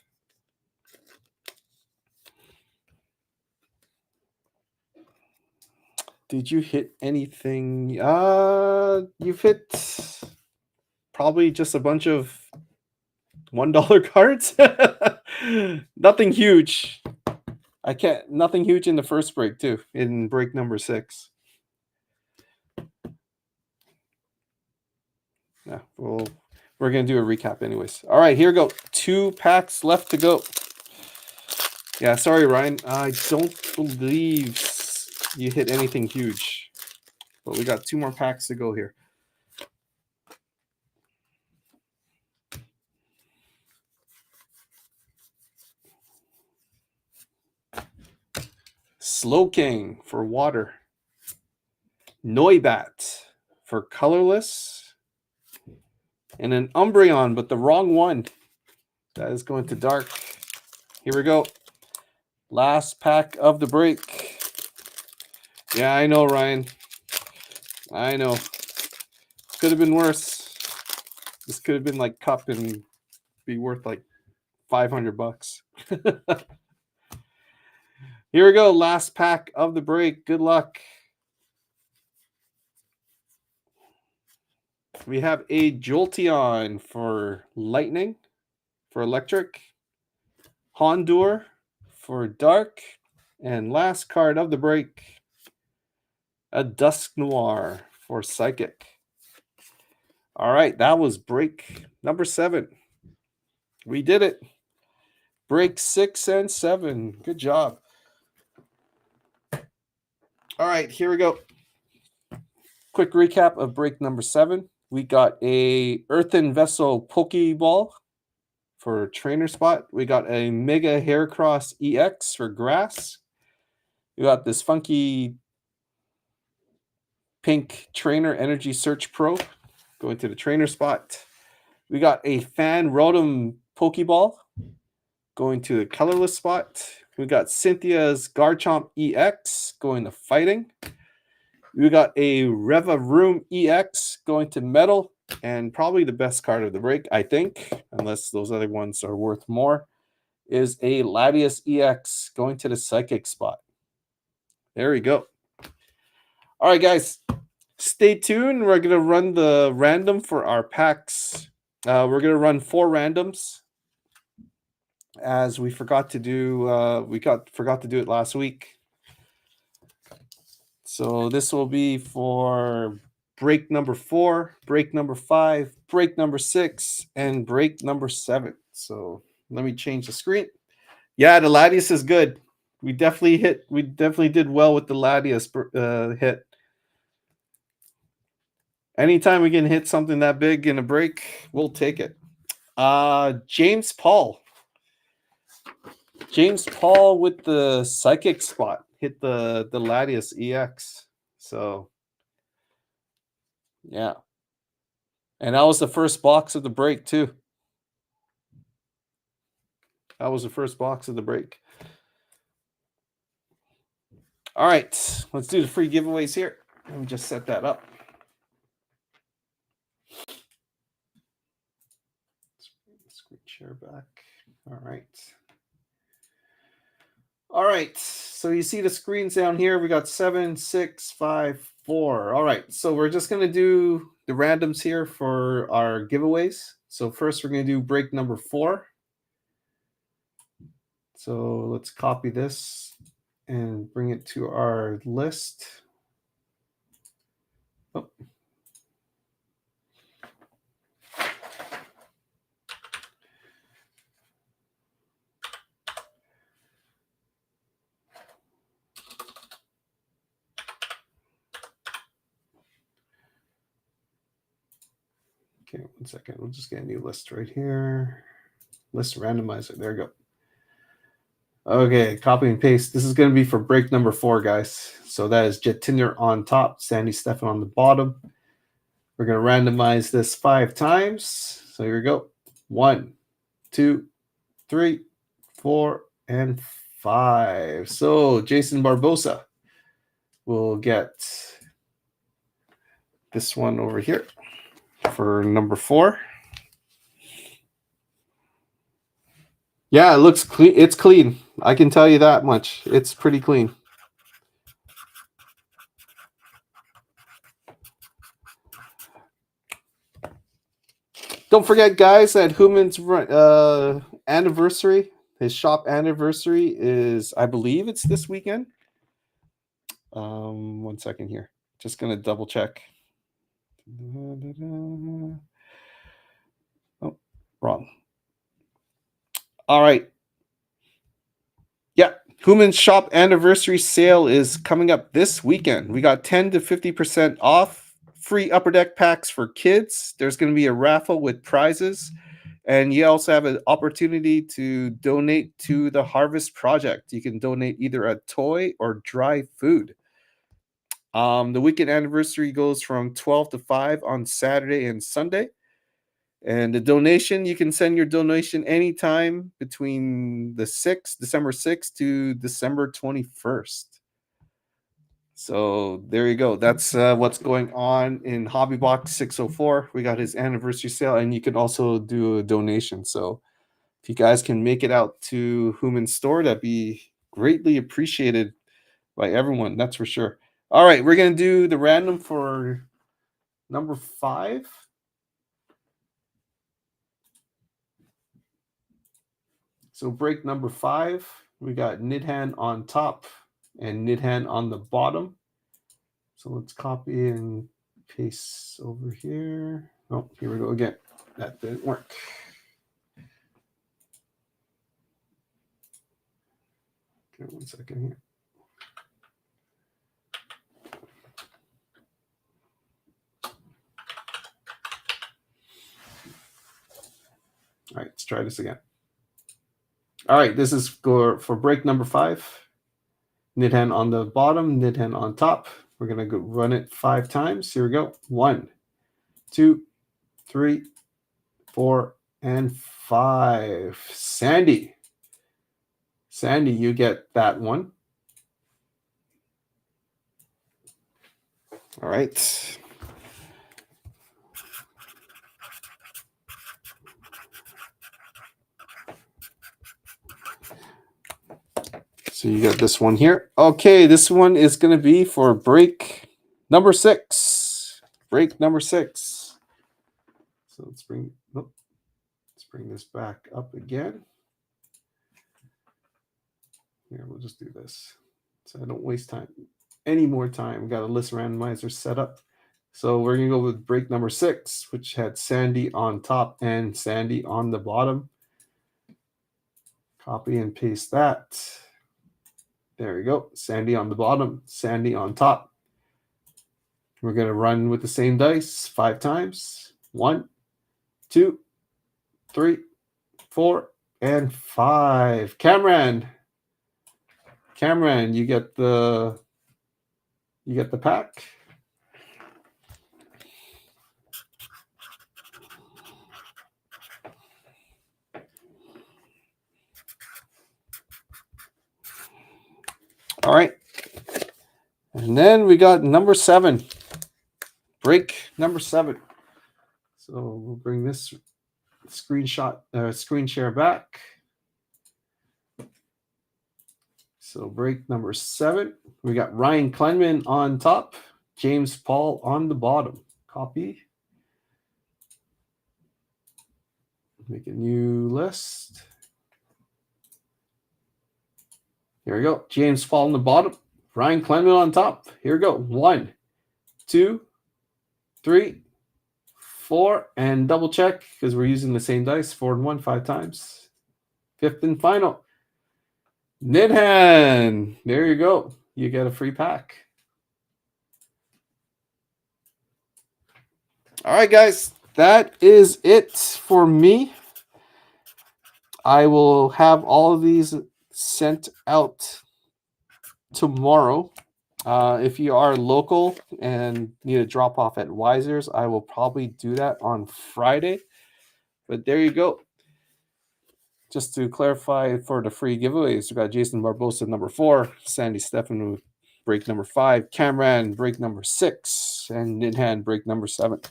Did you hit anything? You've hit probably just a bunch of $1 cards. Nothing huge. Nothing huge in the first break too. In break number 6. Yeah, we're gonna do a recap anyways. All right, here we go. 2 packs left to go. Yeah, sorry, Ryan. I don't believe you hit anything huge, but we got 2 more packs to go here. Slowking for water. Noibat for colorless. And an Umbreon, but the wrong one. That is going to dark. Here we go. Last pack of the break. Yeah, I know, Ryan. I know. Could have been worse. This could have been like Cup and be worth like $500. Here we go. Last pack of the break. Good luck. We have a Jolteon for lightning, for electric, Hondour for dark, and last card of the break, a Dusknoir for psychic. All right, that was break number 7. We did it. Break 6 and 7. Good job. All right, here we go. Quick recap of break number 7. We got a Earthen Vessel Pokeball for trainer spot. We got a Mega Heracross EX for grass. We got this funky pink Trainer Energy Search Pro going to the trainer spot. We got a Fan Rotom Pokeball going to the colorless spot. We got Cynthia's Garchomp EX going to fighting. We got a Revavroom EX going to metal, and probably the best card of the break, I think, unless those other ones are worth more, is a Latias EX going to the psychic spot. There we go. All right, guys, stay tuned. We're going to run the random for our packs. We're going to run 4 randoms, as we forgot to do. Forgot to do it last week. So this will be for break number 4, break number 5, break number 6, and break number 7. So let me change the screen. Yeah, the Latias is good. We definitely did well with the Latias hit. Anytime we can hit something that big in a break, we'll take it. James Paul with the psychic spot hit the Latias EX. So yeah. And that was the first box of the break too. That was the first box of the break. All right, let's do the free giveaways here. Let me just set that up. Screen share back. All right. All right, so you see the screens down here. We got 7, 6, 5, 4. All right, so we're just going to do the randoms here for our giveaways. So first we're going to do break number 4. So let's copy this and bring it to our list. Oh. Okay, 1 second. We'll just get a new list right here. List randomizer. There we go. Okay, copy and paste. This is going to be for break number 4, guys. So that is Jet Tinder on top, Sandy Stefan on the bottom. We're going to randomize this 5 times. So here we go. 1, 2, 3, 4, and 5. So Jason Barbosa will get this one over here for number 4. Yeah, it looks clean. It's clean. I can tell you that much. It's pretty clean. Don't forget, guys, that Human's anniversary, his shop anniversary is, I believe it's this weekend. 1 second here. Just going to double check. Oh, wrong. All right. Yeah, Human's shop anniversary sale is coming up this weekend. We got 10 to 50% off, free upper deck packs for kids. There's going to be a raffle with prizes, and you also have an opportunity to donate to the Harvest Project. You can donate either a toy or dry food. The weekend anniversary goes from 12 to 5 on Saturday and Sunday. And the donation, you can send your donation anytime between the December 6th to December 21st. So there you go. That's what's going on in Hobbybox604. We got his anniversary sale, and you can also do a donation. So if you guys can make it out to Human's store, that'd be greatly appreciated by everyone. That's for sure. All right, we're going to do the random for number 5. So break number 5, we got Nidhan on top and Nidhan on the bottom. So let's copy and paste over here. Oh, here we go again. That didn't work. Okay, 1 second here. All right, let's try this again. All right, this is for break number 5. Nidhan on the bottom, Nidhan on top. We're going to go run it 5 times. Here we go. 1, 2, 3, 4, and 5. Sandy, you get that one. All right. So you got this one here. Okay, this one is going to be for break number 6. Break number 6. So let's bring this back up again. Here, we'll just do this so I don't waste any more time. We got a list randomizer set up. So we're going to go with break number 6, which had Sandy on top and Sandy on the bottom. Copy and paste that. There we go. Sandy on the bottom, Sandy on top. We're going to run with the same dice 5 times. 1, 2, 3, 4, and 5. Cameron, you get the pack. All right. And then we got number 7. Break number 7. So we'll bring this screen share back. So break number 7. We got Ryan Kleinman on top, James Paul on the bottom. Copy. Make a new list. Here we go. James Paul on the bottom, Ryan Kleinman on top. Here we go. 1, 2, 3, 4, and double check because we're using the same dice. 4 and 1, 5 times. 5th and final. Nidhan. There you go. You get a free pack. All right, guys. That is it for me. I will have all of these sent out tomorrow. If you are local and need a drop off at Wiser's, I will probably do that on Friday. But there you go. Just to clarify for the free giveaways, we got Jason Barbosa number 4, Sandy Stefano break number 5, Cameron break number 6, and Ninhan break number 7.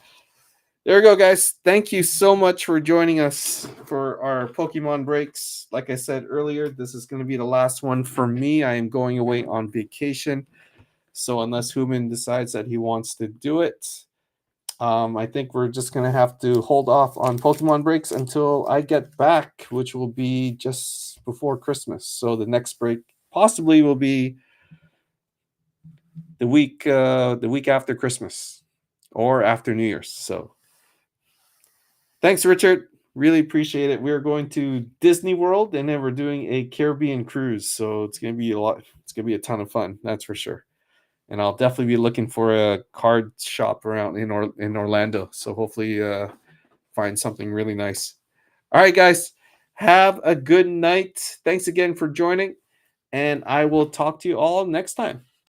There we go, guys. Thank you so much for joining us for our Pokemon breaks. Like I said earlier, this is going to be the last one for me. I am going away on vacation. So unless Human decides that he wants to do it, I think we're just going to have to hold off on Pokemon breaks until I get back, which will be just before Christmas. So the next break possibly will be the week after Christmas or after New Year's. So thanks, Richard. Really appreciate it. We're going to Disney World and then we're doing a Caribbean cruise. So it's going to be a lot. It's going to be a ton of fun. That's for sure. And I'll definitely be looking for a card shop around in Orlando. So hopefully find something really nice. All right, guys. Have a good night. Thanks again for joining. And I will talk to you all next time.